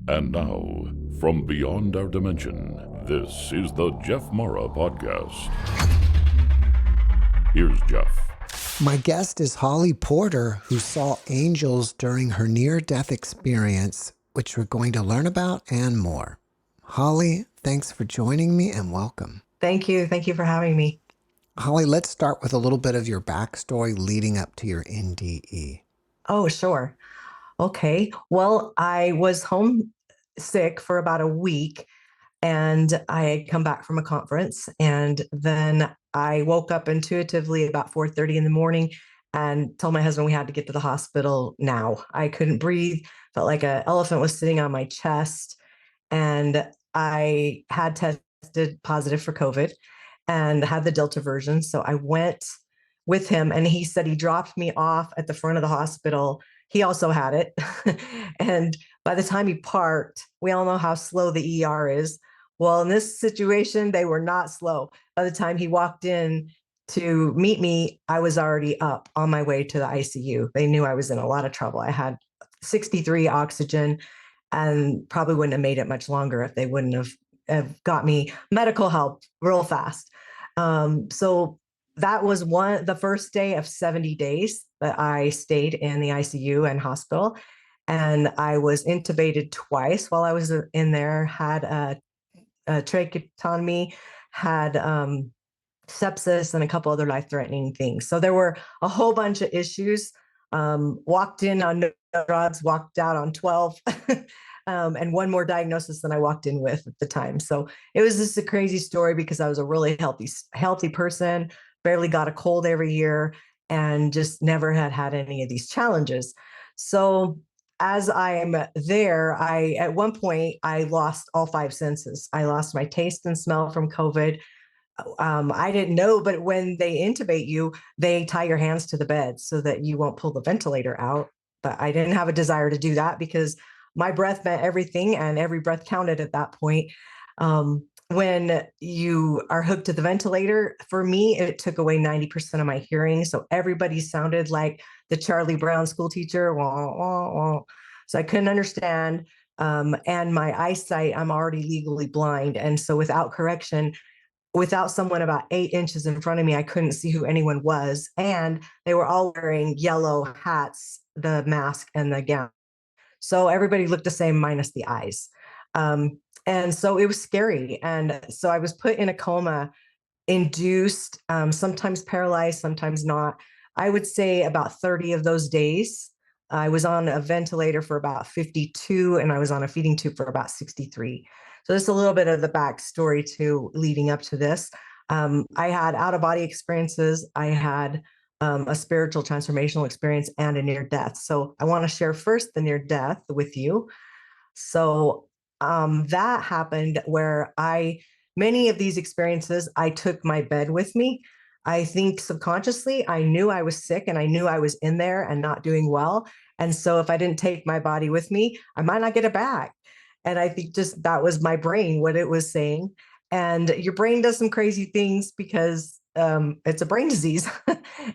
And now, from beyond our dimension, this is the JeffMara podcast. Here's Jeff. My guest is Holly Porter, who saw angels during her near-death experience, which we're going to learn about and more. Holly, thanks for joining me and welcome. Thank you. Thank you for having me. Holly, let's start with a little bit of your backstory leading up to your NDE. Oh, sure. Okay. Well, I was home sick for about a week and I had come back from a conference, and then I woke up intuitively about 4:30 in the morning and told my husband we had to get to the hospital now. I couldn't breathe, felt like an elephant was sitting on my chest, and I had tested positive for COVID and had the Delta version. So I went with him, and he said he dropped me off at the front of the hospital. He also had it. And by the time he parked, we all know how slow the ER is. Well, in this situation, they were not slow. By the time he walked in to meet me, I was already up on my way to the ICU. They knew I was in a lot of trouble. I had 63 oxygen and probably wouldn't have made it much longer if they wouldn't have got me medical help real fast. So that was the first day of 70 days that I stayed in the ICU and hospital. And I was intubated twice while I was in there, had a tracheotomy, had sepsis, and a couple other life-threatening things. So there were a whole bunch of issues. Walked in on no drugs, walked out on 12, and one more diagnosis than I walked in with at the time. So it was just a crazy story because I was a really healthy person, barely got a cold every year, and just never had any of these challenges. So as I'm there, at one point, I lost all 5 senses. I lost my taste and smell from COVID. I didn't know, but when they intubate you, they tie your hands to the bed so that you won't pull the ventilator out. But I didn't have a desire to do that because my breath meant everything, and every breath counted at that point. When you are hooked to the ventilator, for me, it took away 90% of my hearing. So everybody sounded like the Charlie Brown school teacher. Wah, wah, wah. So I couldn't understand. And my eyesight, I'm already legally blind. And so without correction, without someone about 8 inches in front of me, I couldn't see who anyone was. And they were all wearing yellow hats, the mask and the gown. So everybody looked the same minus the eyes. And so it was scary. And so I was put in a coma, induced, sometimes paralyzed, sometimes not. I would say about 30 of those days. I was on a ventilator for about 52, and I was on a feeding tube for about 63. So just a little bit of the backstory to leading up to this. I had out-of-body experiences. I had a spiritual transformational experience and a near death. So I want to share first the near death with you. So that happened where many of these experiences, I took my bed with me. I think subconsciously, I knew I was sick and I knew I was in there and not doing well. And so if I didn't take my body with me, I might not get it back. And I think just that was my brain, what it was saying. And your brain does some crazy things because it's a brain disease.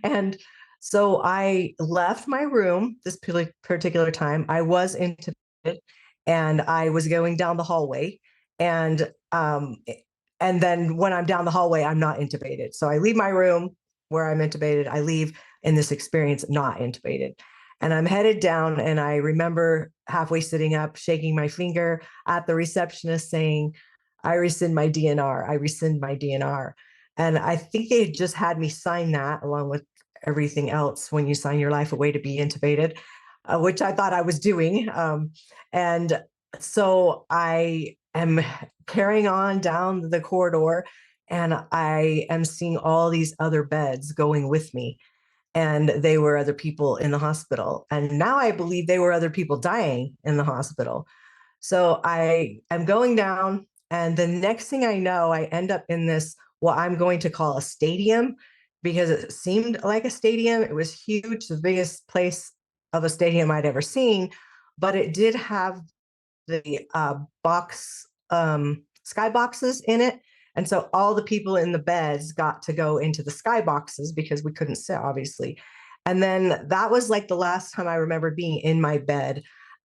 And so I left my room this particular time. I was intubated, and I was going down the hallway. And then when I'm down the hallway, I'm not intubated. So I leave my room where I'm intubated. I leave in this experience not intubated. And I'm headed down, and I remember halfway sitting up, shaking my finger at the receptionist saying, "I rescind my DNR. I rescind my DNR." And I think they just had me sign that along with everything else when you sign your life away to be intubated, which I thought I was doing. And so I am carrying on down the corridor, and I am seeing all these other beds going with me. And they were other people in the hospital. And now I believe they were other people dying in the hospital. So I am going down, and the next thing I know, I end up in this, what I'm going to call a stadium, because it seemed like a stadium. It was huge, the biggest place of a stadium I'd ever seen, but it did have the sky boxes in it. And so all the people in the beds got to go into the sky boxes because we couldn't sit, obviously. And then that was like the last time I remember being in my bed.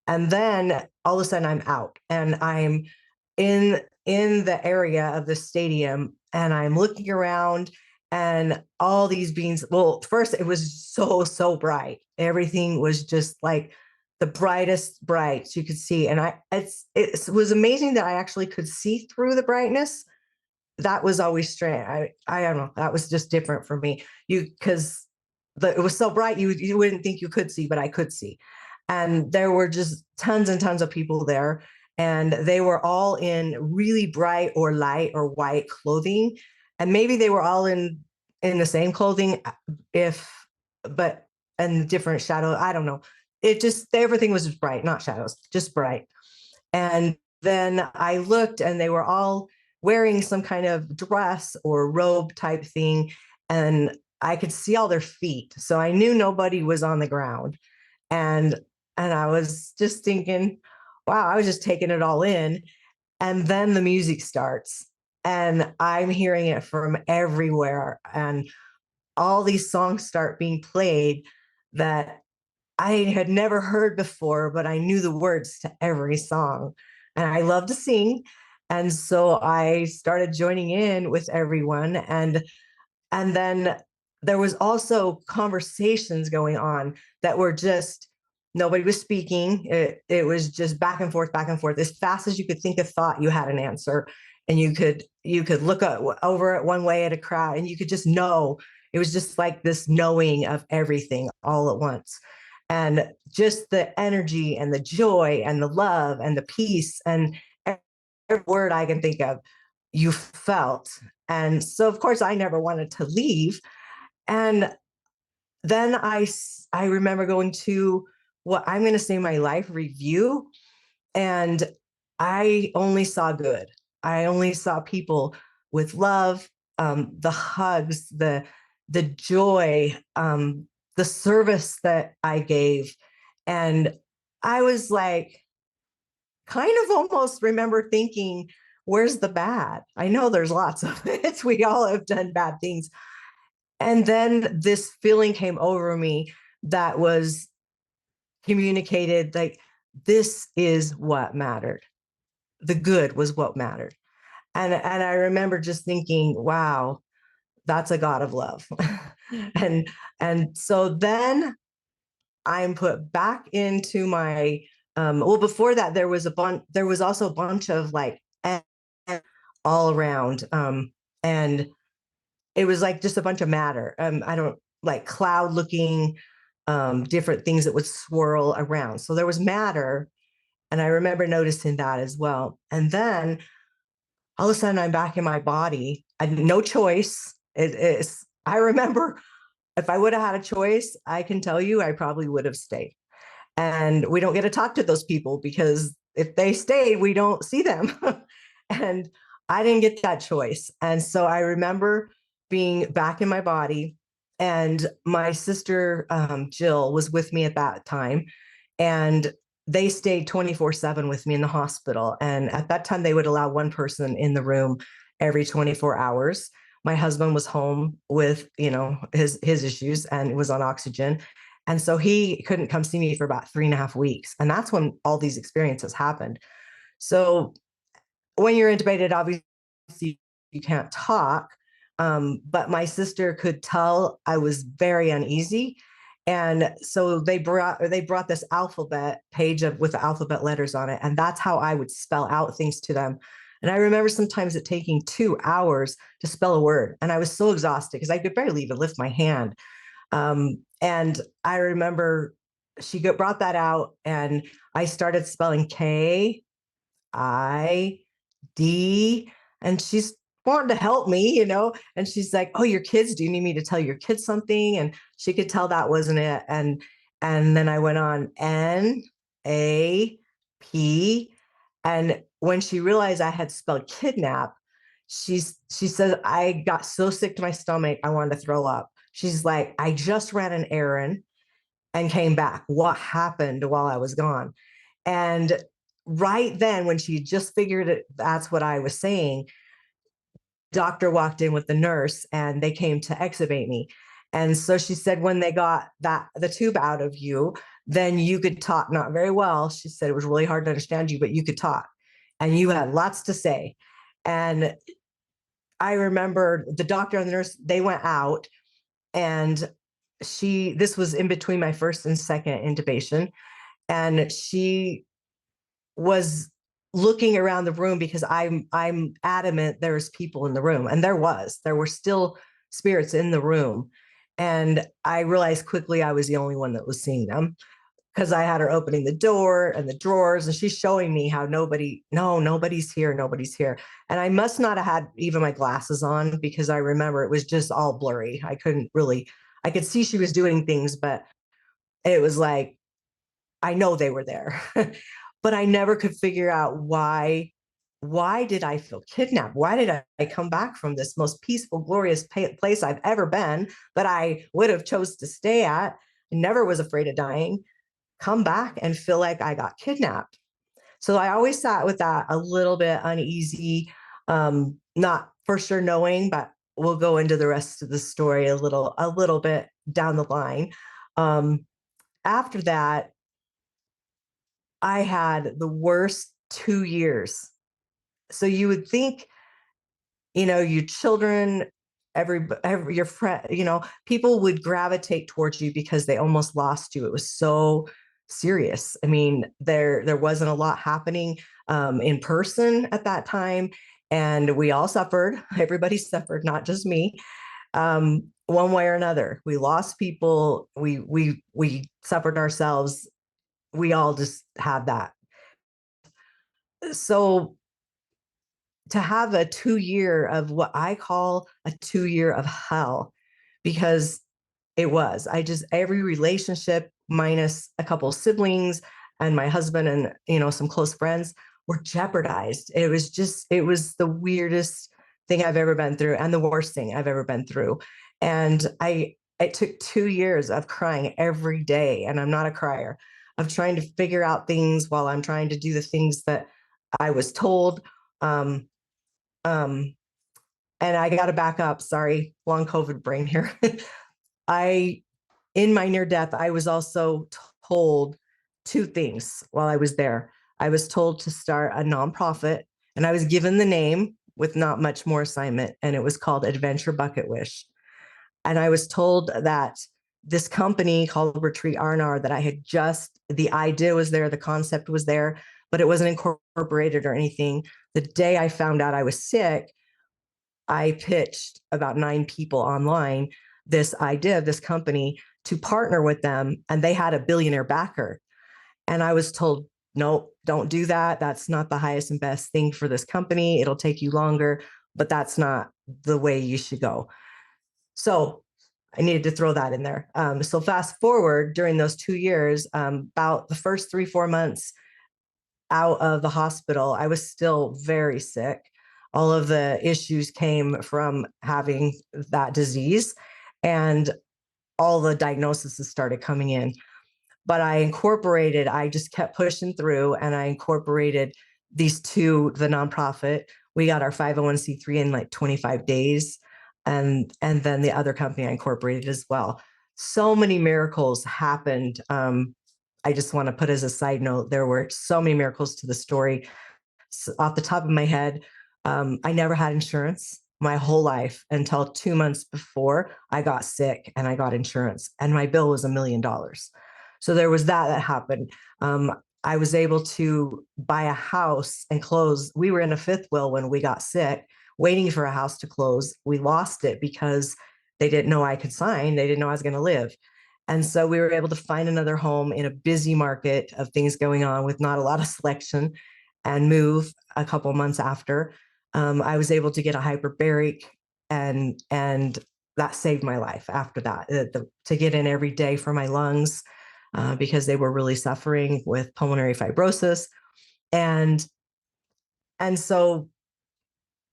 And then all of a sudden I'm out and I'm in the area of the stadium and I'm looking around and all these beings. Well, first it was so bright. Everything was just like the brightest brights you could see. And it was amazing that I actually could see through the brightness. That was always strange. I don't know. That was just different for me. Because it was so bright, you wouldn't think you could see, but I could see. And there were just tons and tons of people there, and they were all in really bright or light or white clothing, and maybe they were all in the same clothing, if but and different shadow. I don't know. It just everything was just bright, not shadows, just bright. And then I looked and they were all wearing some kind of dress or robe type thing. And I could see all their feet. So I knew nobody was on the ground. And I was just thinking, wow, I was just taking it all in. And then the music starts. And I'm hearing it from everywhere. And all these songs start being played that I had never heard before, but I knew the words to every song. And I love to sing. And so I started joining in with everyone. And then there was also conversations going on that were just nobody was speaking. It was just back and forth, back and forth. As fast as you could think a thought, you had an answer. And you could look over it one way at a crowd and you could just know. It was just like this knowing of everything all at once. And just the energy and the joy and the love and the peace and every word I can think of, you felt. And so, of course, I never wanted to leave. And then I remember going to what I'm going to say my life review. And I only saw good. I only saw people with love, the hugs, the joy, the service that I gave. And I was like, kind of almost remember thinking, where's the bad? I know there's lots of it. We all have done bad things. And then this feeling came over me that was communicated like, this is what mattered. The good was what mattered. And I remember just thinking, wow, that's a God of love. and and so then I'm put back into my well, before that there was also a bunch of like all around. And it was like just a bunch of matter. I don't like cloud looking different things that would swirl around. So there was matter. And I remember noticing that as well. And then all of a sudden I'm back in my body. I had no choice. I remember if I would have had a choice, I can tell you I probably would have stayed. And we don't get to talk to those people because if they stayed, we don't see them. And I didn't get that choice. And so I remember being back in my body, and my sister, Jill, was with me at that time. And they stayed 24/7 with me in the hospital. And at that time, they would allow one person in the room every 24 hours. My husband was home with, his issues and was on oxygen. And so he couldn't come see me for about 3.5 weeks. And that's when all these experiences happened. So when you're intubated, obviously you can't talk. But my sister could tell I was very uneasy. And so they brought this alphabet page with the alphabet letters on it. And that's how I would spell out things to them. And I remember sometimes it taking 2 hours to spell a word. And I was so exhausted because I could barely even lift my hand. And I remember brought that out, and I started spelling KID, and she's wanting to help me, and she's like, "Oh, your kids, do you need me to tell your kids something?" And she could tell that wasn't it. And then I went on NAP. And when she realized I had spelled kidnap, she said, I got so sick to my stomach, I wanted to throw up. She's like, I just ran an errand and came back. What happened while I was gone? And right then, when she just figured it, that's what I was saying, doctor walked in with the nurse and they came to extubate me. And so she said, when they got the tube out of you, then you could talk, not very well. She said it was really hard to understand you, but you could talk and you had lots to say. And I remember the doctor and the nurse, they went out, and this was in between my first and second intubation. And she was looking around the room because I'm adamant there's people in the room, and there were still spirits in the room. And I realized quickly I was the only one that was seeing them, because I had her opening the door and the drawers, and she's showing me how nobody's here, nobody's here. And I must not have had even my glasses on, because I remember it was just all blurry. I could see she was doing things, but it was like, I know they were there. But I never could figure out why did I feel kidnapped? Why did I come back from this most peaceful, glorious place I've ever been, that I would have chose to stay at, never was afraid of dying, come back and feel like I got kidnapped? So I always sat with that, a little bit uneasy, not for sure knowing, but we'll go into the rest of the story a little bit down the line. After that, I had the worst 2 years. So you would think, your children, every your friend, people would gravitate towards you because they almost lost you. It was so serious. I mean, there wasn't a lot happening in person at that time, and we all suffered. Everybody suffered, not just me. One way or another, we lost people. We suffered ourselves. We all just had that. So to have a 2 year of what I call a 2 year of hell, because it was, every relationship minus a couple of siblings and my husband and, some close friends were jeopardized. It was the weirdest thing I've ever been through, and the worst thing I've ever been through. And it took 2 years of crying every day. And I'm not a crier, of trying to figure out things while I'm trying to do the things that I was told. Um, um, and I got to back up. Sorry, long COVID brain here. In my near death, I was also told two things while I was there. I was told to start a nonprofit, and I was given the name with not much more assignment, and it was called Adventure Bucket Wish. And I was told that this company called Retreat R&R, that the idea was there, the concept was there, but it wasn't incorporated or anything. The day I found out I was sick, I pitched about 9 people online this idea of this company to partner with them, and they had a billionaire backer. And I was told, no, don't do that. That's not the highest and best thing for this company. It'll take you longer, but that's not the way you should go. So I needed to throw that in there. So fast forward, during those 2 years, about the first 3-4 months out of the hospital, I was still very sick. All of the issues came from having that disease, and all the diagnoses started coming in. But I just kept pushing through, and I incorporated the nonprofit. We got our 501c3 in like 25 days. And then the other company I incorporated as well. So many miracles happened. I just want to put as a side note, there were so many miracles to the story. So off the top of my head, I never had insurance my whole life until 2 months before I got sick and I got insurance, and my bill was $1 million. So there was that happened. I was able to buy a house and close. We were in a fifth wheel when we got sick, waiting for a house to close. We lost it because they didn't know I could sign. They didn't know I was going to live. And so we were able to find another home in a busy market of things going on with not a lot of selection, and move a couple months after. I was able to get a hyperbaric, and that saved my life after that, to get in every day for my lungs, because they were really suffering with pulmonary fibrosis. And so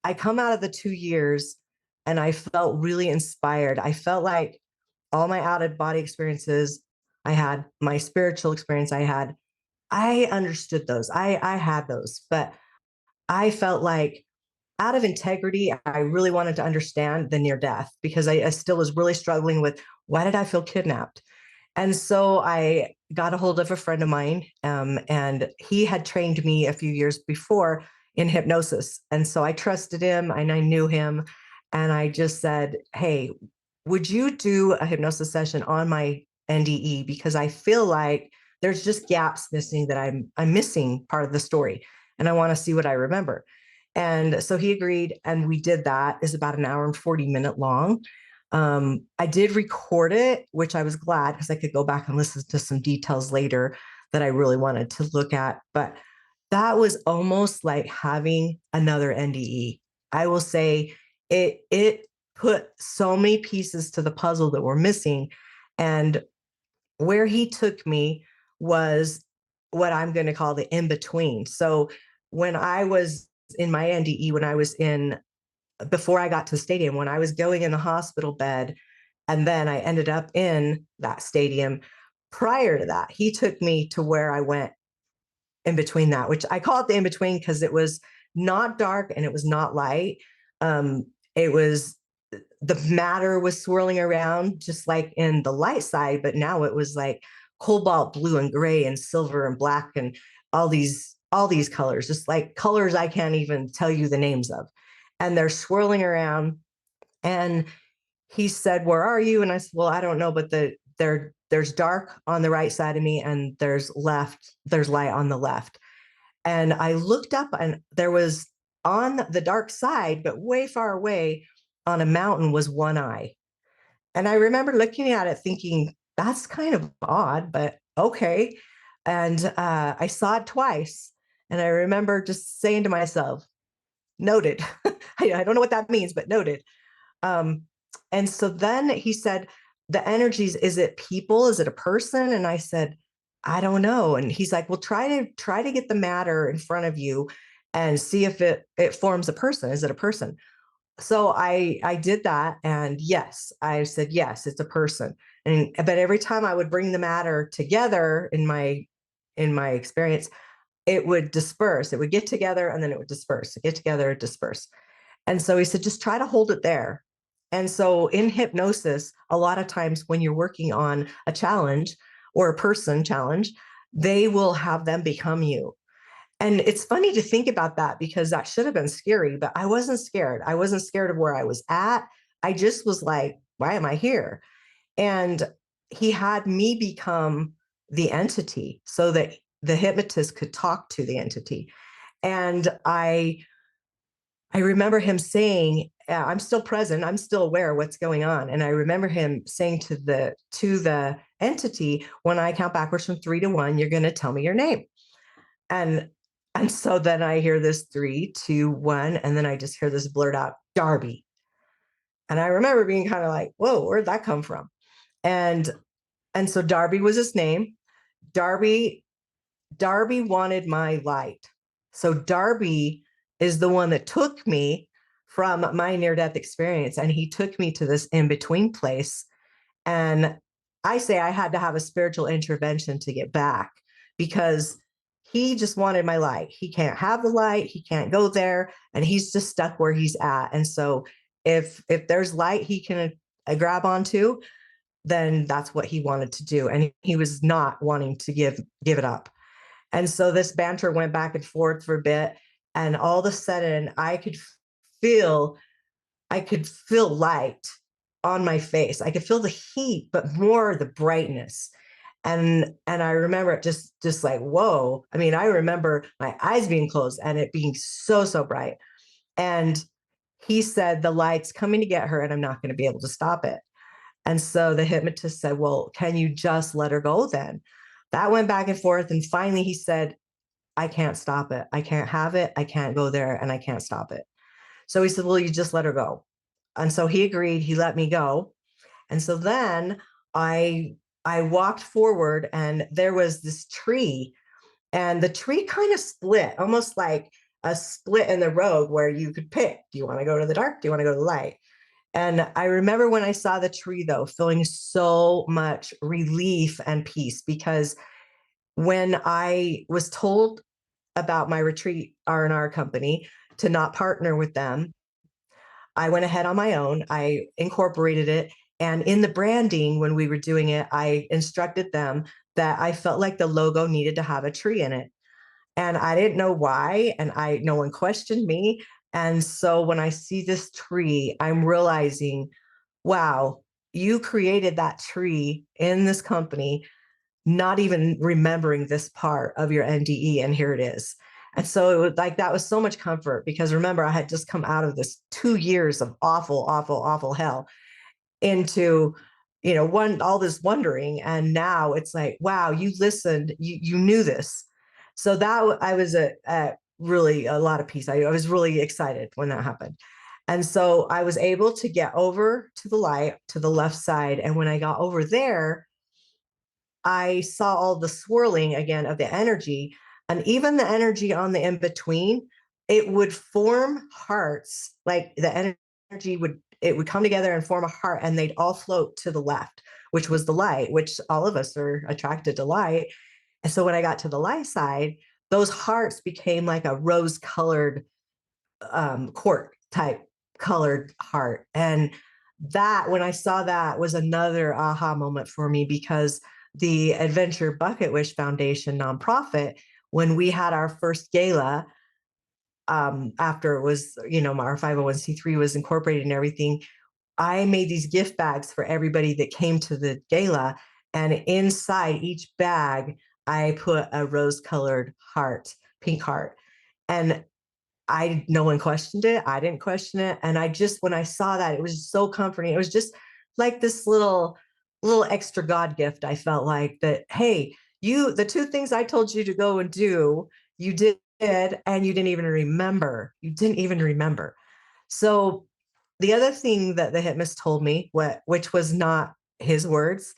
I come out of the 2 years, and I felt really inspired. I felt like all my out of body experiences, I had my spiritual experience, I understood those. I had those, but I felt like, out of integrity, I really wanted to understand the near death, because I still was really struggling with, why did I feel kidnapped? And so I got a hold of a friend of mine, and he had trained me a few years before in hypnosis. And so I trusted him and I knew him. And I just said, hey, would you do a hypnosis session on my NDE? Because I feel like there's just gaps missing, that I'm missing part of the story. And I want to see what I remember. And so he agreed, and we did that. It's about an hour and 40-minute long. I did record it, which I was glad, because I could go back and listen to some details later that I really wanted to look at. But that was almost like having another NDE. I will say it put so many pieces to the puzzle that were missing. And where he took me was what I'm going to call the in between. So when I was in my NDE, when I was in, before I got to the stadium, when I was going in the hospital bed, and then I ended up in that stadium. Prior to that, he took me to where I went in between that, which I call it the in between because it was not dark and it was not light. It was, the matter was swirling around just like in the light side, but now it was like cobalt blue and gray and silver and black and all these colors, just like colors I can't even tell you the names of. And they're swirling around. And he said, "Where are you?" And I said, "Well, I don't know, but there's dark on the right side of me, and there's light on the left." And I looked up, and there was, on the dark side, but way far away on a mountain, was one eye. And I remember looking at it thinking, that's kind of odd, but okay. And I saw it twice. And I remember just saying to myself, noted. I don't know what that means, but noted. Um, and so then he said, the energies, is it people? Is it a person? And I said, I don't know. And he's like, well, try to get the matter in front of you and see if it forms a person. Is it a person? So I did that, and yes, I said yes, it's a person. And but every time I would bring the matter together in my experience, it would disperse. It would get together and then it would disperse. Get together, disperse. And so he said, just try to hold it there. And so in hypnosis, a lot of times when you're working on a challenge or a person challenge, they will have them become you. And it's funny to think about that, because that should have been scary, but I wasn't scared. I wasn't scared of where I was at. I just was like, why am I here? And he had me become the entity so that the hypnotist could talk to the entity. And I remember him saying, I'm still present, I'm still aware of what's going on. And I remember him saying to the entity, when I count backwards from 3 to 1, you're going to tell me your name. And and so then I hear this 3, 2, 1, and then I just hear this blurt out, Darby. And I remember being kind of like, whoa, where'd that come from? And and so Darby was his name. Darby Darby wanted my light. So Darby is the one that took me from my near-death experience, and he took me to this in-between place. And I say I had to have a spiritual intervention to get back, because he just wanted my light. He can't have the light, he can't go there, and he's just stuck where he's at. And so if there's light he can grab onto, then that's what he wanted to do. And he was not wanting to give it up. And so this banter went back and forth for a bit. And all of a sudden feel, I could feel light on my face. I could feel the heat, but more the brightness. And I remember it just like, whoa. I mean, I remember my eyes being closed and it being so bright. And he said, the light's coming to get her and I'm not going to be able to stop it. And so the hypnotist said, well, can you just let her go then? That went back and forth. And finally he said, I can't stop it. I can't have it. I can't go there and I can't stop it. So he said, well, you just let her go. And so he agreed. He let me go. And so then I walked forward and there was this tree, and the tree kind of split, almost like a split in the road where you could pick. Do you want to go to the dark? Do you want to go to the light? And I remember when I saw the tree, though, feeling so much relief and peace, because when I was told about my retreat R&R company to not partner with them, I went ahead on my own. I incorporated it, And in the branding, when we were doing it, I instructed them that I felt like the logo needed to have a tree in it. And I didn't know why, and no one questioned me. And so when I see this tree, I'm realizing, wow, you created that tree in this company, not even remembering this part of your NDE, and here it is. And so it was like, that was so much comfort, because remember, I had just come out of this 2 years of awful, awful, awful hell into, all this wondering. And now it's like, wow, you listened, you knew this. So I was really a lot of peace. I was really excited when that happened. And so I was able to get over to the light, to the left side. And when I got over there, I saw all the swirling again of the energy, and even the energy on the in between, it would form hearts. Like the energy would come together and form a heart, and they'd all float to the left, which was the light, which all of us are attracted to light. And so when I got to the light side, those hearts became like a rose colored court type colored heart. And that, when I saw that, was another aha moment for me, because the Adventure Bucket Wish Foundation nonprofit, when we had our first gala, after it was, our 501c3 was incorporated and everything, I made these gift bags for everybody that came to the gala. And inside each bag, I put a rose colored heart, pink heart. And no one questioned it. I didn't question it. And when I saw that, it was so comforting. It was just like this little extra God gift. I felt like that, hey, the two things I told you to go and do, you did, and you didn't even remember. You didn't even remember. So the other thing that the hypnotist told me, which was not his words,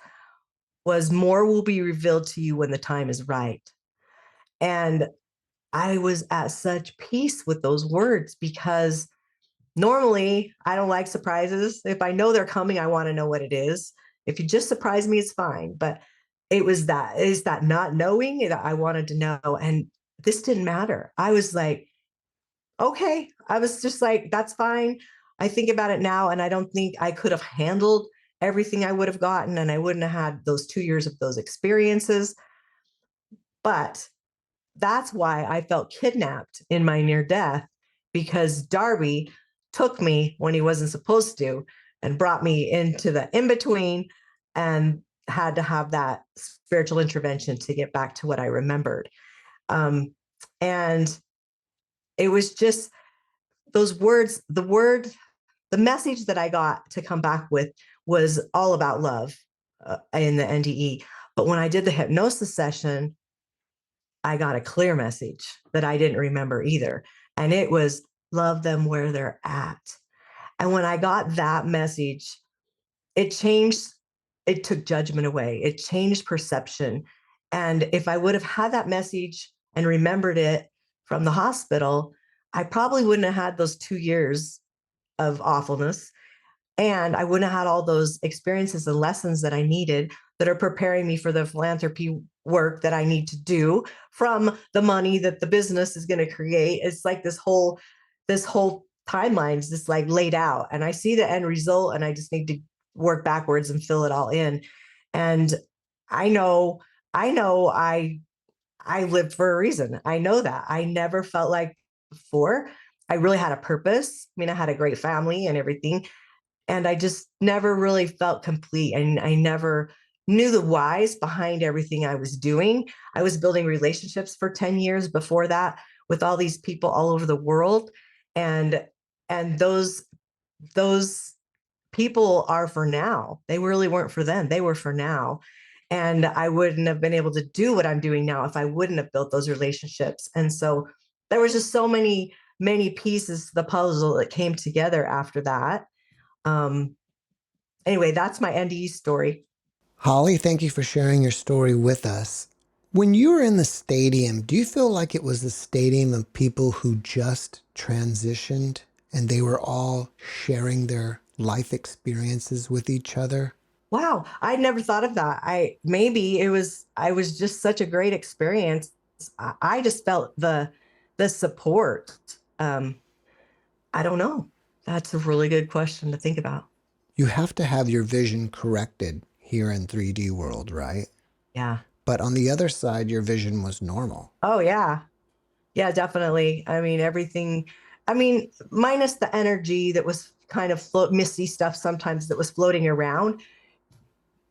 was more will be revealed to you when the time is right. And I was at such peace with those words, because normally I don't like surprises. If I know they're coming, I want to know what it is. If you just surprise me, it's fine. But is that not knowing that I wanted to know. And this didn't matter. I was like, okay. I was just like, that's fine. I think about it now, and I don't think I could have handled everything I would have gotten, and I wouldn't have had those 2 years of those experiences. But that's why I felt kidnapped in my near death, because Darby took me when he wasn't supposed to and brought me into the in between, and had to have that spiritual intervention to get back to what I remembered. And it was just those words, the message that I got to come back with was all about love in the NDE. But when I did the hypnosis session, I got a clear message that I didn't remember either. And it was love them where they're at. And when I got that message, it changed, it took judgment away. It changed perception. And if I would have had that message and remembered it from the hospital, I probably wouldn't have had those 2 years of awfulness. And I wouldn't have had all those experiences and lessons that I needed, that are preparing me for the philanthropy work that I need to do, from the money that the business is going to create. It's like this whole timeline is just like laid out, and I see the end result, and I just need to work backwards and fill it all in. And I know, I lived for a reason. I know that. I never felt like before I really had a purpose. I mean, I had a great family and everything, and I just never really felt complete. And I never knew the whys behind everything I was doing. I was building relationships for 10 years before that with all these people all over the world. And those people are for now. They really weren't for then. They were for now. And I wouldn't have been able to do what I'm doing now if I wouldn't have built those relationships. And so there was just so many pieces to the puzzle that came together after that. um, anyway, that's my NDE story. Holly, thank you for sharing your story with us. When you were in the stadium, do you feel like it was a stadium of people who just transitioned and they were all sharing their life experiences with each other? Wow, I never thought of that. Maybe I was just such a great experience. I just felt the support. I don't know. That's a really good question to think about. You have to have your vision corrected here in 3D world, right? Yeah. But on the other side, your vision was normal. Oh, yeah. Yeah, definitely. I mean, everything, I mean, minus the energy that was kind of misty stuff sometimes that was floating around,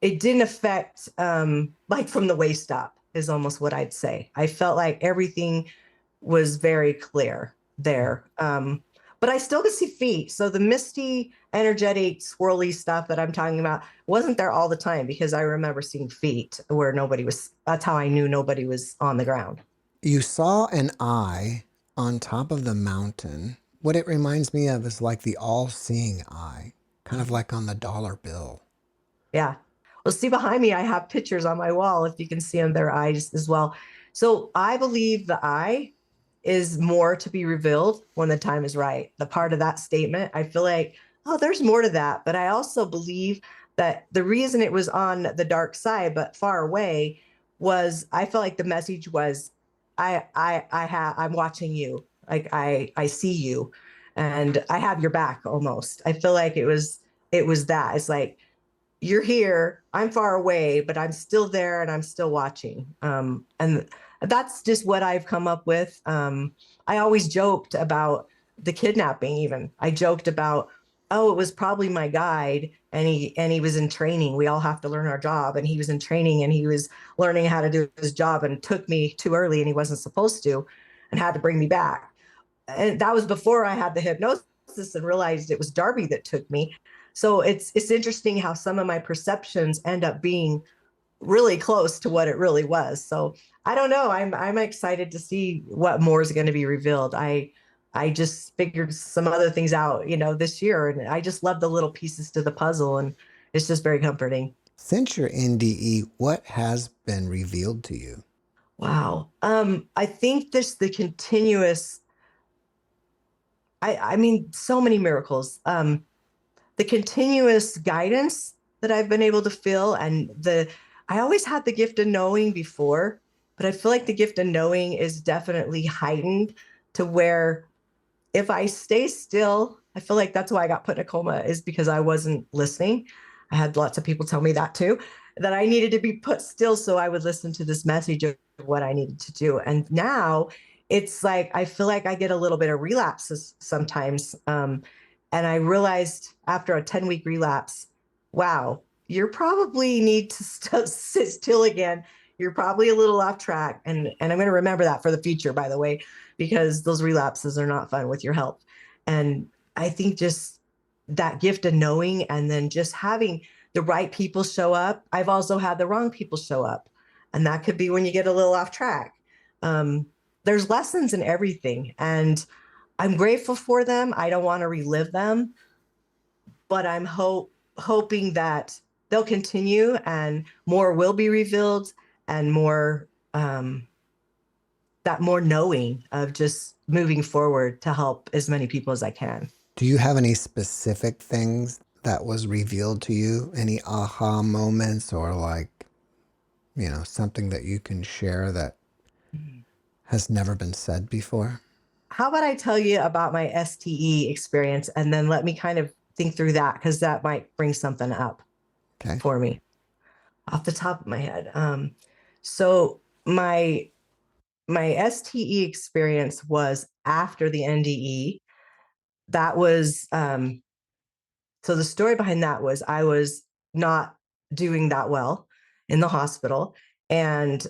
it didn't affect, like from the waist up is almost what I'd say. I felt like everything was very clear there. But I still could see feet. So the misty, energetic, swirly stuff that I'm talking about wasn't there all the time, because I remember seeing feet where nobody was, that's how I knew nobody was on the ground. You saw an eye on top of the mountain. What it reminds me of is like the all-seeing eye, kind of like on the dollar bill. Yeah. Well, see behind me, I have pictures on my wall. If you can see them, their eyes as well. So I believe the eye is more to be revealed when the time is right. The part of that statement, I feel like, oh, there's more to that. But I also believe that the reason it was on the dark side, but far away, was I felt like the message was, I'm watching you. Like I see you, and I have your back almost. I feel like it was that. It's like, you're here, I'm far away, but I'm still there and I'm still watching. And that's just what I've come up with. I always joked about the kidnapping. Even I joked about, oh, it was probably my guide, and he was in training. We all have to learn our job, and he was in training, and he was learning how to do his job, and took me too early, and he wasn't supposed to, and had to bring me back. And that was before I had the hypnosis and realized it was Darby that took me. So it's interesting how some of my perceptions end up being really close to what it really was. So I don't know. I'm excited to see what more is going to be revealed. I just figured some other things out, this year, and I just love the little pieces to the puzzle, and it's just very comforting. Since your NDE, what has been revealed to you? Wow. I think this the continuous. I mean, so many miracles. The continuous guidance that I've been able to feel, and I always had the gift of knowing before, but I feel like the gift of knowing is definitely heightened to where if I stay still, I feel like that's why I got put in a coma, is because I wasn't listening. I had lots of people tell me that too, that I needed to be put still so I would listen to this message of what I needed to do. And now it's like I feel like I get a little bit of relapses sometimes. And I realized after a 10-week relapse, wow, you probably need to sit still again. You're probably a little off track. And I'm going to remember that for the future, by the way, because those relapses are not fun with your health. And I think just that gift of knowing, and then just having the right people show up. I've also had the wrong people show up. And that could be when you get a little off track. There's lessons in everything. And I'm grateful for them. I don't want to relive them, but I'm hoping that they'll continue and more will be revealed, and more that more knowing of just moving forward to help as many people as I can. Do you have any specific things that was revealed to you? Any aha moments, or like, something that you can share that has never been said before? How about I tell you about my STE experience, and then let me kind of think through that, because that might bring something up Okay. for me off the top of my head. So my STE experience was after the NDE. That was so the story behind that was I was not doing that well in the hospital, and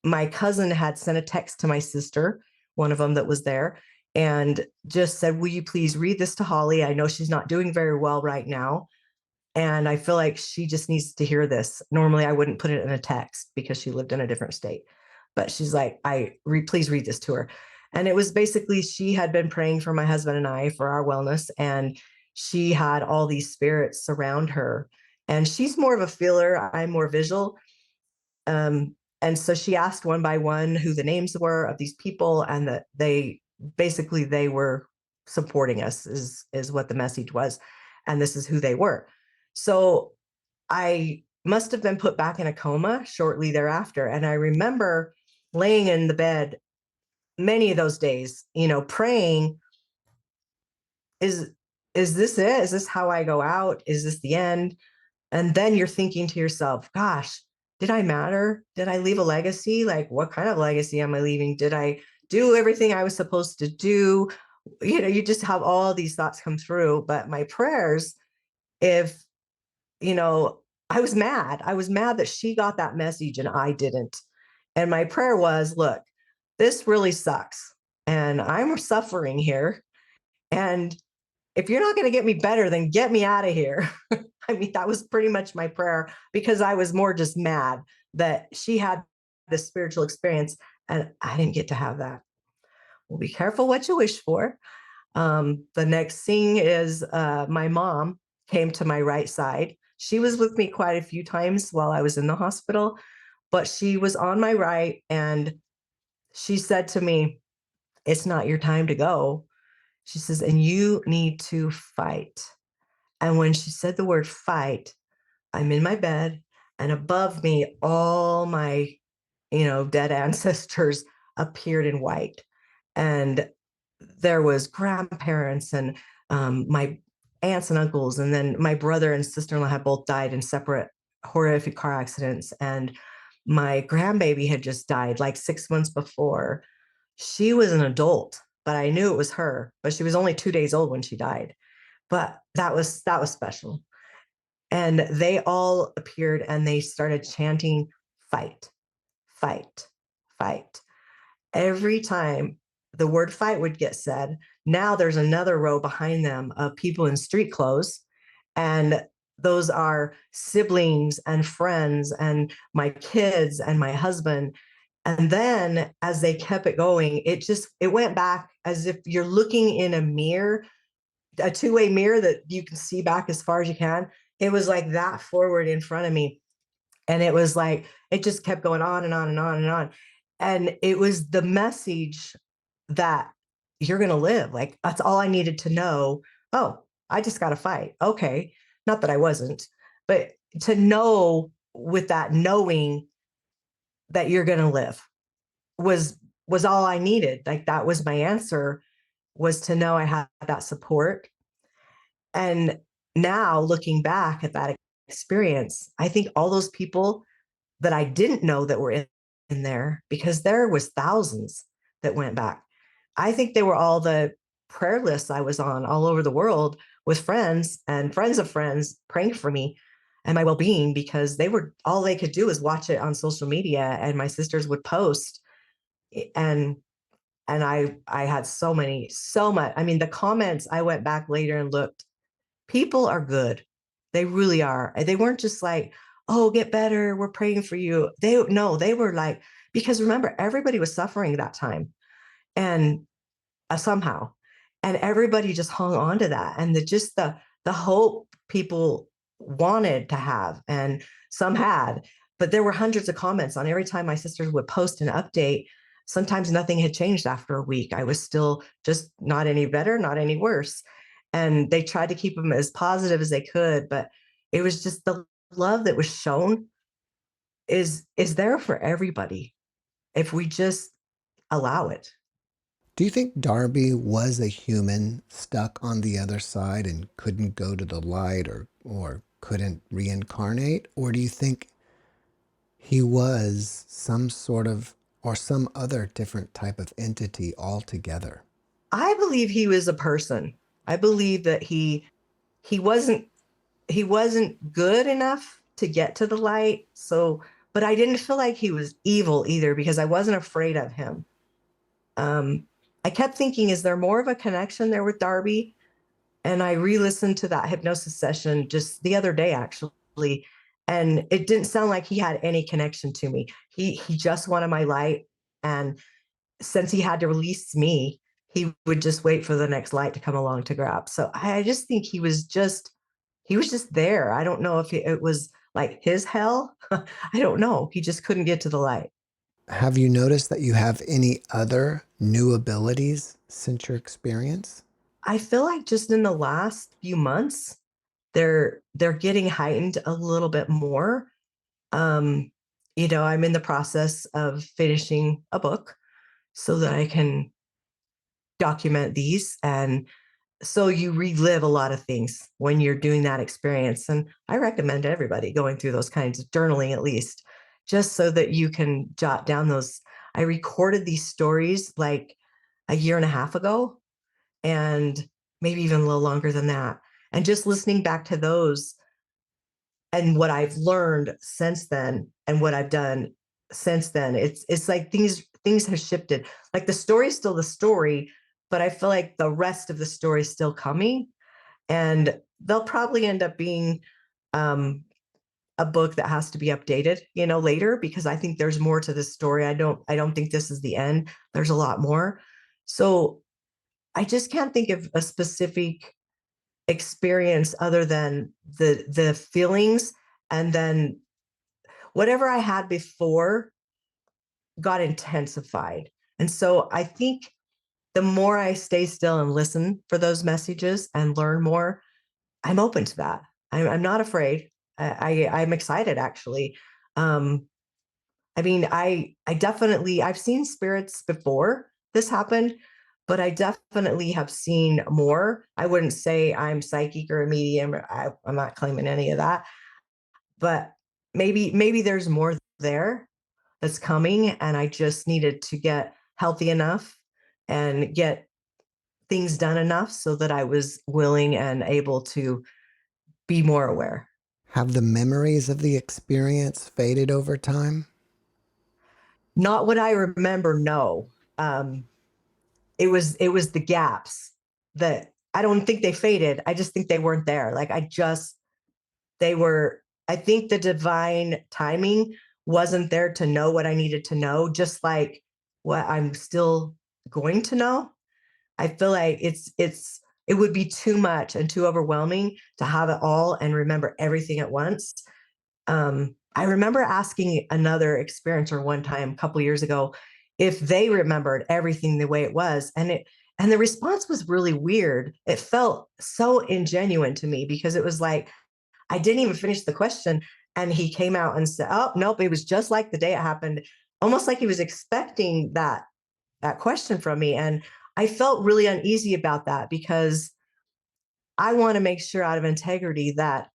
my cousin had sent a text to my sister, one of them that was there, and just said, "Will you please read this to Holly? I know she's not doing very well right now, and I feel like she just needs to hear this." Normally, I wouldn't put it in a text because she lived in a different state, but she's like, please read this to her." And it was basically, she had been praying for my husband and I for our wellness, and she had all these spirits surround her. And she's more of a feeler, I'm more visual. And so she asked one by one who the names were of these people, and that they were supporting us, is what the message was, and this is who they were. So I must have been put back in a coma shortly thereafter, and I remember laying in the bed many of those days, praying, is is this it? Is this how I go out? Is this the end? And then you're thinking to yourself, gosh, did I matter? Did I leave a legacy? Like, what kind of legacy am I leaving? Did I do everything I was supposed to do? You just have all these thoughts come through. But my prayers, if, you know, I was mad. I was mad that she got that message and I didn't. And my prayer was, look, this really sucks. And I'm suffering here. And if you're not going to get me better, then get me out of here. I mean, that was pretty much my prayer, because I was more just mad that she had this spiritual experience and I didn't get to have that. Well, be careful what you wish for. The next thing is my mom came to my right side. She was with me quite a few times while I was in the hospital, but she was on my right, and she said to me, "It's not your time to go." She says, "And you need to fight." And when she said the word fight, I'm in my bed, and above me, all my, dead ancestors appeared in white. And there was grandparents and my aunts and uncles. And then my brother and sister-in-law had both died in separate horrific car accidents. And my grandbaby had just died like 6 months before. She was an adult, but I knew it was her, but she was only 2 days old when she died. But that was special. And they all appeared and they started chanting, fight, fight, fight. Every time the word fight would get said, now there's another row behind them of people in street clothes. And those are siblings and friends and my kids and my husband. And then as they kept it going, it went back as if you're looking in a mirror, a two-way mirror that you can see back as far as you can. It was like that forward in front of me. And it was like, it just kept going on and on and on and on. And it was the message that you're going to live. Like, that's all I needed to know. Oh, I just got to fight. Okay. Not that I wasn't, but to know, with that knowing that you're going to live was was all I needed. Like, that was my answer, was to know I had that support. And now looking back at that experience, I think all those people that I didn't know that were in there, because there was thousands that went back. I think they were all the prayer lists I was on all over the world, with friends and friends of friends praying for me and my well-being, because all they could do was watch it on social media, and my sisters would post. And I had so much. I mean, the comments, I went back later and looked. People are good. They really are. They weren't just like, "Oh, get better, we're praying for you." They were like, because remember, everybody was suffering that time, and somehow, and everybody just hung on to that, and the hope people wanted to have, and some had. But there were hundreds of comments on every time my sisters would post an update. Sometimes nothing had changed after a week. I was still just not any better, not any worse. And they tried to keep them as positive as they could, but it was just the love that was shown is there for everybody if we just allow it. Do you think Darby was a human stuck on the other side and couldn't go to the light, or couldn't reincarnate? Or do you think he was some sort of, or some other different type of entity altogether? I believe he was a person. I believe that he wasn't he wasn't good enough to get to the light. So, but I didn't feel like he was evil either, because I wasn't afraid of him. Um, I kept thinking, is there more of a connection there with Darby? And I re-listened to that hypnosis session just the other day, actually, and it didn't sound like he had any connection to me. He just wanted my light, and since he had to release me, he would just wait for the next light to come along to grab. So I just think he was just there. I don't know if it was like his hell. I don't know. He just couldn't get to the light. Have you noticed that you have any other new abilities since your experience? I feel like just in the last few months, they're getting heightened a little bit more. Um, I'm in the process of finishing a book so that I can document these and so you relive a lot of things when you're doing that experience. And I recommend everybody going through those kinds of journaling, at least, just so that you can jot down those. I recorded these stories like a year and a half ago, and maybe even a little longer than that. And just listening back to those and what I've learned since then and what I've done since then, it's like things have shifted. Like the story's still the story, but I feel like the rest of the story is still coming, and they'll probably end up being um, a book that has to be updated, later, because I think there's more to this story. I don't think this is the end. There's a lot more. So I just can't think of a specific experience other than the feelings, and then whatever I had before got intensified. And so I think the more I stay still and listen for those messages and learn more, I'm open to that. I'm not afraid. I'm excited, actually. Um, I mean, I definitely I've seen spirits before this happened, but I definitely have seen more. I wouldn't say I'm psychic or a medium. I'm not claiming any of that, but maybe there's more there that's coming, and I just needed to get healthy enough and get things done enough so that I was willing and able to be more aware. Have the memories of the experience faded over time? Not what I remember, no. Um, it was the gaps that I don't think they faded. I just think they weren't there. Like they were, I think the divine timing wasn't there to know what I needed to know, just like what I'm still going to know. I feel like it would be too much and too overwhelming to have it all and remember everything at once. I remember asking another experiencer one time a couple years ago if they remembered everything the way it was, and the response was really weird. It felt so ingenuine to me because it was like I didn't even finish the question, and he came out and said, "Oh, nope, it was just like the day it happened," almost like he was expecting that question from me. And I felt really uneasy about that because I want to make sure out of integrity that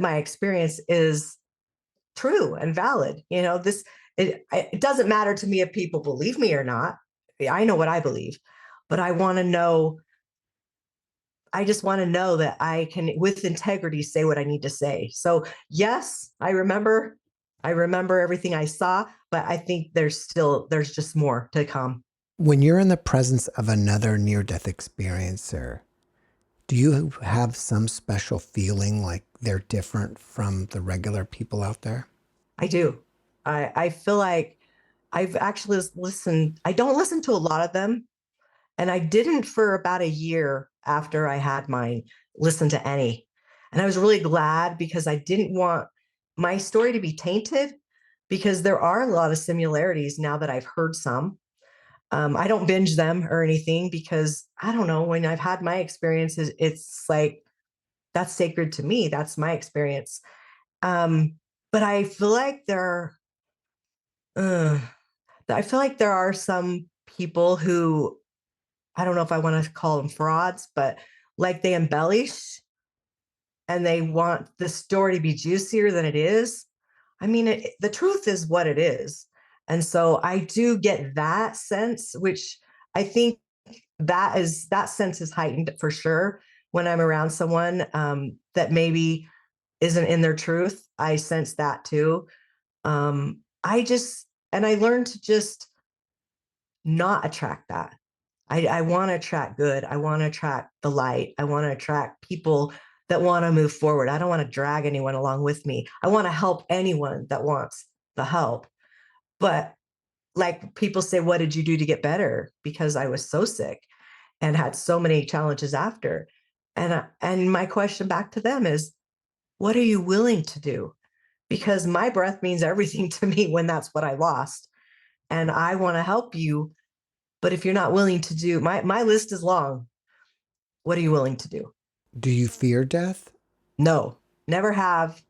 my experience is true and valid. It doesn't matter to me if people believe me or not. I know what I believe, but I just want to know that I can, with integrity, say what I need to say. So yes, I remember everything I saw, but I think there's just more to come. When you're in the presence of another near-death experiencer, do you have some special feeling like they're different from the regular people out there? I do. I feel like I've actually listened. I don't listen to a lot of them, and I didn't for about a year after I had mine listen to any. And I was really glad because I didn't want my story to be tainted, because there are a lot of similarities now that I've heard some. I don't binge them or anything because I don't know, when I've had my experiences, it's like that's sacred to me. That's my experience. Um, but uh, I feel like there are some people who, I don't know if I want to call them frauds, but like they embellish and they want the story to be juicier than it is. I mean, the truth is what it is. And so I do get that sense, which I think that sense is heightened for sure when I'm around someone that maybe isn't in their truth. I sense that too. And I learned to just not attract that. I want to attract good. I want to attract the light. I want to attract people that want to move forward. I don't want to drag anyone along with me. I want to help anyone that wants the help. But like people say, what did you do to get better? Because I was so sick and had so many challenges after. And my question back to them is, what are you willing to do? Because my breath means everything to me when that's what I lost. And I want to help you. But if you're not willing to do, my list is long. What are you willing to do? Do you fear death? No, never have.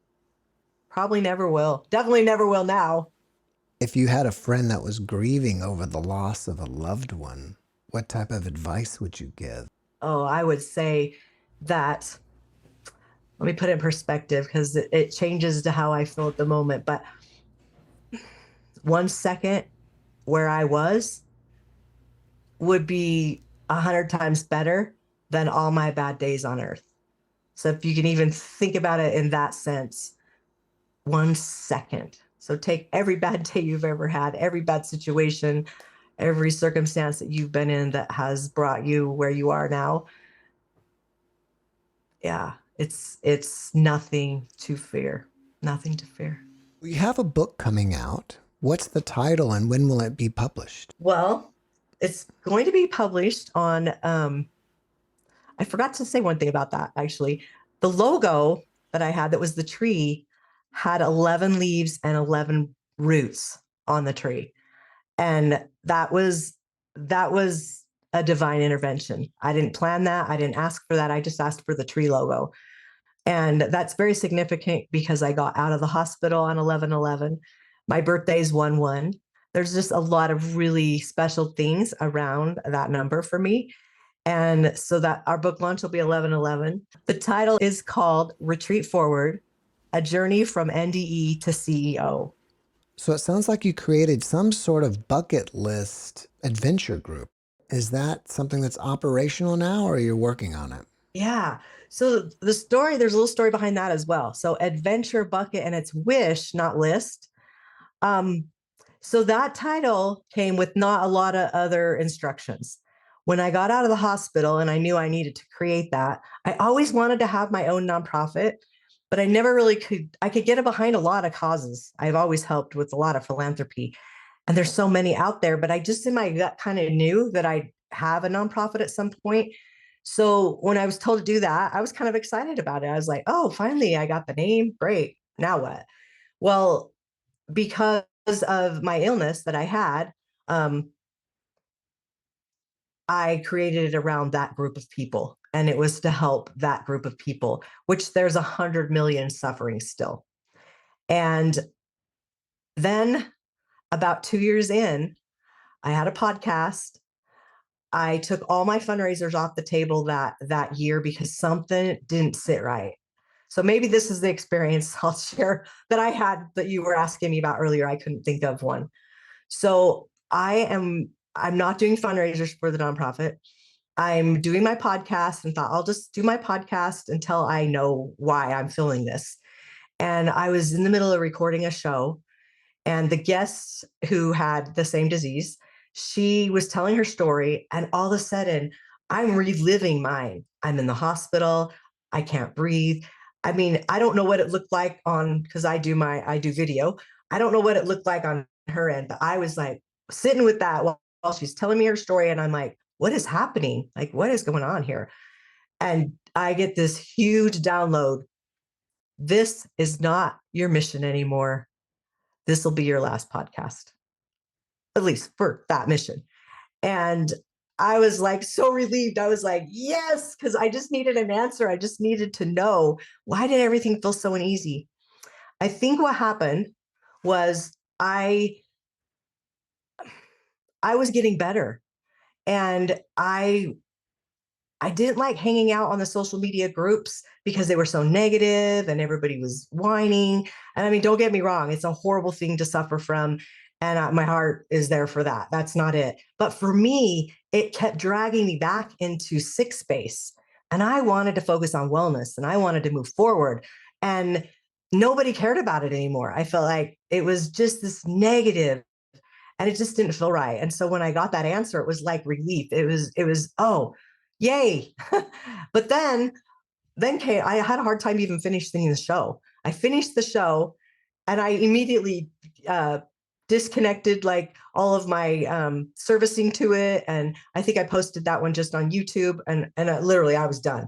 Probably never will. Definitely never will now. If you had a friend that was grieving over the loss of a loved one, what type of advice would you give? Oh, I would say that, let me put it in perspective because it changes to how I feel at the moment. But 1 second where I was would be 100 times better than all my bad days on earth. So if you can even think about it in that sense, 1 second. So take every bad day you've ever had, every bad situation, every circumstance that you've been in that has brought you where you are now. Yeah, it's nothing to fear. Nothing to fear. We have a book coming out. What's the title and when will it be published? Well, it's going to be published on I forgot to say one thing about that actually. The logo that I had that was the tree had 11 leaves and 11 roots on the tree. And that was a divine intervention. I didn't plan that. I didn't ask for that. I just asked for the tree logo. And that's very significant because I got out of the hospital on 11/11. My birthday's 1/1. There's just a lot of really special things around that number for me. And so that our book launch will be 11/11. The title is called Retreat Forward, A Journey from NDE to CEO. So it sounds like you created some sort of bucket list adventure group. Is that something that's operational now or you're working on it? Yeah. So there's a little story behind that as well. So adventure bucket, and it's wish, not list. Um, so that title came with not a lot of other instructions. When I got out of the hospital and I knew I needed to create that, I always wanted to have my own nonprofit, but I never really could. I could get behind a lot of causes. I've always helped with a lot of philanthropy, and there's so many out there, but I just in my gut kind of knew that I'd have a nonprofit at some point. So when I was told to do that, I was kind of excited about it. I was like, oh, finally, I got the name. Great. Now what? Well, because of my illness that I had, um, I created it around that group of people. And it was to help that group of people, which there's 100 million suffering still. And then about 2 years in, I had a podcast. I took all my fundraisers off the table that year because something didn't sit right. So maybe this is the experience I'll share that I had that you were asking me about earlier. I couldn't think of one. So I'm not doing fundraisers for the nonprofit. I'm doing my podcast and thought I'll just do my podcast until I know why I'm feeling this. And I was in the middle of recording a show, and the guest who had the same disease, she was telling her story, and all of a sudden I'm reliving mine. I'm in the hospital. I can't breathe. I mean, I don't know what it looked like on, because I do video. I don't know what it looked like on her end, but I was like sitting with that while she's telling me her story. And I'm like, what is happening? Like, what is going on here? And I get this huge download. This is not your mission anymore. This will be your last podcast, at least for that mission. And I was like so relieved. I was like, yes, because I just needed an answer. I just needed to know, why did everything feel so uneasy? I think what happened was I was getting better, and I didn't like hanging out on the social media groups because they were so negative and everybody was whining. And I mean, don't get me wrong, it's a horrible thing to suffer from. And my heart is there for that. That's not it. But for me, it kept dragging me back into sick space. And I wanted to focus on wellness and I wanted to move forward. And nobody cared about it anymore. I felt like it was just this negative, and it just didn't feel right. And so when I got that answer, it was like relief. It was oh, yay. But then Kate, I had a hard time even finishing the show. I finished the show and I immediately disconnected like all of my servicing to it. And I think I posted that one just on YouTube, and literally I was done.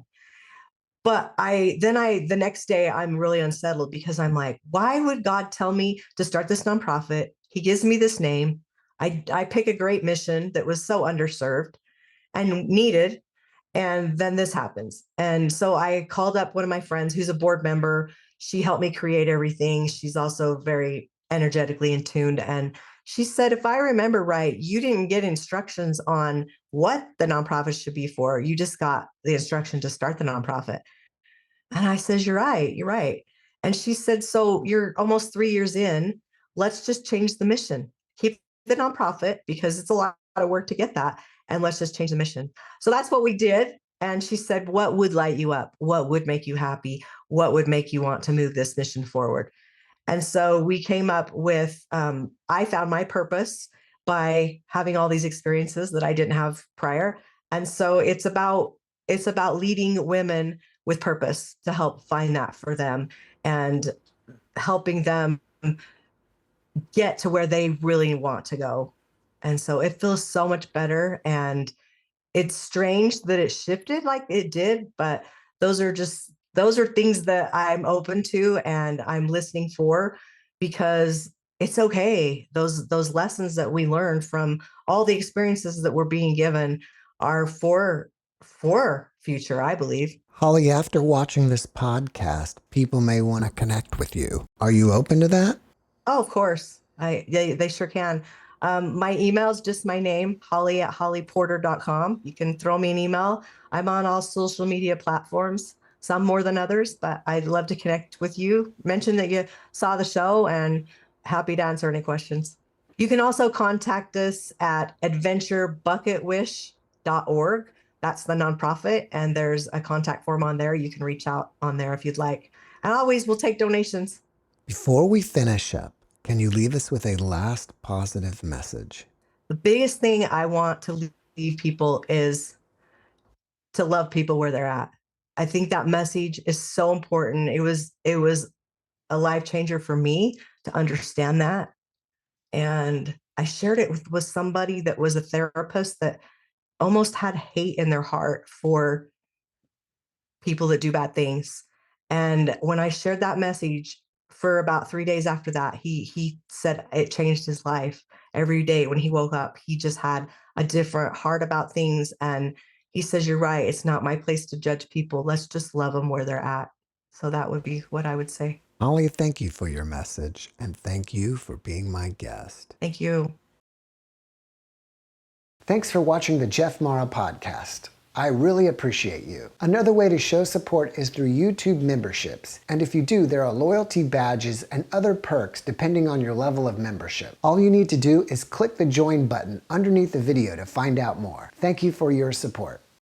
But the next day I'm really unsettled because I'm like, why would God tell me to start this nonprofit? He gives me this name. I pick a great mission that was so underserved and needed. And then this happens. And so I called up one of my friends who's a board member. She helped me create everything. She's also very energetically in tuned. And She said, if I remember right, you didn't get instructions on what the nonprofit should be for. You just got the instruction to start the nonprofit. And I says, you're right, you're right. And she said, so you're almost 3 years in. Let's just change the mission. Keep the nonprofit because it's a lot of work to get that. And let's just change the mission. So that's what we did. And she said, what would light you up? What would make you happy? What would make you want to move this mission forward? And so we came up with, I found my purpose by having all these experiences that I didn't have prior. And so it's about leading women with purpose to help find that for them and helping them get to where they really want to go. And so it feels so much better. And it's strange that it shifted like it did, but those are things that I'm open to and I'm listening for, because it's okay. Those lessons that we learned from all the experiences that we're being given are for future, I believe. Holly, after watching this podcast, people may want to connect with you. Are you open to that? Oh, of course. They sure can. My email is just my name, holly@hollyporter.com. You can throw me an email. I'm on all social media platforms, some more than others, but I'd love to connect with you. Mention that you saw the show and happy to answer any questions. You can also contact us at adventurebucketwish.org. That's the nonprofit, and there's a contact form on there. You can reach out on there if you'd like. And always we'll take donations. Before we finish up, can you leave us with a last positive message? The biggest thing I want to leave people is to love people where they're at. I think that message is so important. It was a life changer for me to understand that. And I shared it with somebody that was a therapist that almost had hate in their heart for people that do bad things. And when I shared that message, for about 3 days after that, he said it changed his life. Every day when he woke up, he just had a different heart about things. And he says, you're right, it's not my place to judge people. Let's just love them where they're at. So that would be what I would say. Holly, thank you for your message, and thank you for being my guest. Thank you. Thanks for watching the JeffMara podcast. I really appreciate you. Another way to show support is through YouTube memberships. And if you do, there are loyalty badges and other perks depending on your level of membership. All you need to do is click the join button underneath the video to find out more. Thank you for your support.